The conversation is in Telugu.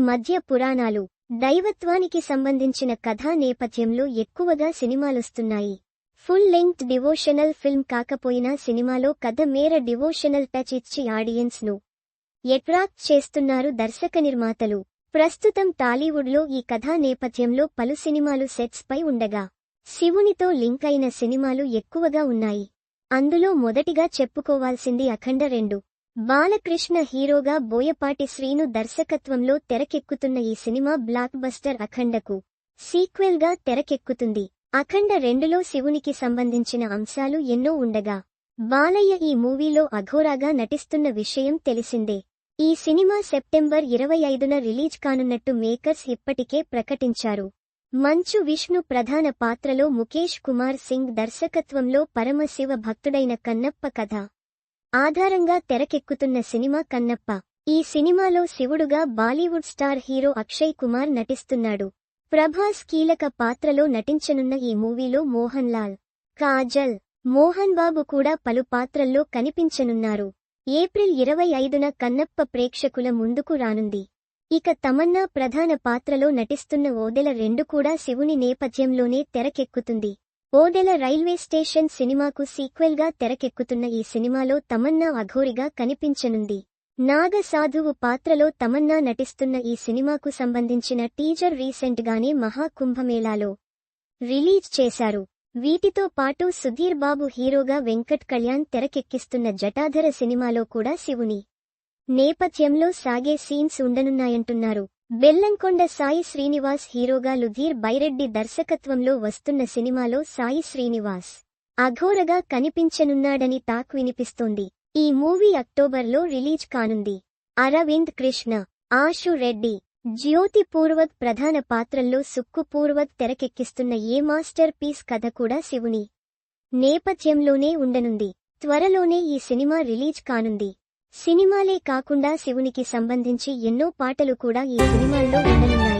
మధ్య పురాణాలు, దైవత్వానికి సంబంధించిన కథా నేపథ్యంలో ఎక్కువగా సినిమాలొస్తున్నాయి. ఫుల్ లెంగ్త్ డివోషనల్ ఫిల్మ్ కాకపోయినా సినిమాలో కథ మేర డివోషనల్ టచ్ ఇచ్చి ఆడియన్స్ ను అట్రాక్ట్ చేస్తున్నారు దర్శక నిర్మాతలు. ప్రస్తుతం టాలీవుడ్లో ఈ కథా నేపథ్యంలో పలు సినిమాలు సెట్స్ పై ఉండగా, శివునితో లింక్ అయిన సినిమాలు ఎక్కువగా ఉన్నాయి. అందులో మొదటిగా చెప్పుకోవాల్సింది అఖండ 2. బాలకృష్ణ హీరోగా బోయపాటి శ్రీను దర్శకత్వంలో తెరకెక్కుతున్న ఈ సినిమా బ్లాక్ బస్టర్ అఖండకు సీక్వెల్ గా తెరకెక్కుతుంది. అఖండ 2లో శివునికి సంబంధించిన అంశాలు ఎన్నో ఉండగా, బాలయ్య ఈ మూవీలో అఘోరాగా నటిస్తున్న విషయం తెలిసిందే. ఈ సినిమా సెప్టెంబర్ 25న రిలీజ్ కానున్నట్టు మేకర్స్ ఇప్పటికే ప్రకటించారు. మంచు విష్ణు ప్రధాన పాత్రలో ముఖేష్ కుమార్ సింగ్ దర్శకత్వంలో పరమశివ భక్తుడైన కన్నప్ప కథ ఆధారంగా తెరకెక్కుతున్న సినిమా కన్నప్ప. ఈ సినిమాలో శివుడుగా బాలీవుడ్ స్టార్ హీరో అక్షయ్ కుమార్ నటిస్తున్నాడు. ప్రభాస్ కీలక పాత్రలో నటించనున్న ఈ మూవీలో మోహన్ లాల్, కాజల్, మోహన్ బాబు కూడా పలు పాత్రల్లో కనిపించనున్నారు. ఏప్రిల్ 25న కన్నప్ప ప్రేక్షకుల ముందుకు రానుంది. ఇక తమన్నా ప్రధాన పాత్రలో నటిస్తున్న ఓదెల 2 కూడా శివుని నేపథ్యంలోనే తెరకెక్కుతుంది. ఓదెల రైల్వే స్టేషన్ సినిమాకు సీక్వెల్ గా తెరకెక్కుతున్న ఈ సినిమాలో తమన్నా అఘోరిగా కనిపించనుంది. నాగ సాధువు పాత్రలో తమన్నా నటిస్తున్న ఈ సినిమాకు సంబంధించిన టీజర్ రీసెంట్ గానే మహాకుంభమేళాలో రిలీజ్ చేశారు. వీటితో పాటు సుధీర్ బాబు హీరోగా వెంకట్ కళ్యాణ్ తెరకెక్కిస్తున్న జటాధర సినిమాలో కూడా శివుని నేపథ్యంలో సాగే సీన్స్ ఉండనున్నాయంటున్నారు. బెల్లంకొండ సాయి శ్రీనివాస్ హీరోగా లుధీర్ బైరెడ్డి దర్శకత్వంలో వస్తున్న సినిమాలో సాయి శ్రీనివాస్ అఘోరగా కనిపించనున్నాడని టాక్ వినిపిస్తోంది. ఈ మూవీ అక్టోబర్లో రిలీజ్ కానుంది. అరవింద్ కృష్ణ, ఆశు రెడ్డి, జ్యోతి పూర్వక్ ప్రధాన పాత్రల్లో సుక్కు పూర్వక్ తెరకెక్కిస్తున్న ఏ మాస్టర్ పీస్ కథ కూడా శివుని నేపథ్యంలోనే ఉండనుంది. త్వరలోనే ఈ సినిమా రిలీజ్ కానుంది. సినిమాలే కాకుండా శివునికి సంబంధించి ఎన్నో పాటలు కూడా ఈ సినిమాల్లో ఉండనున్నాయి.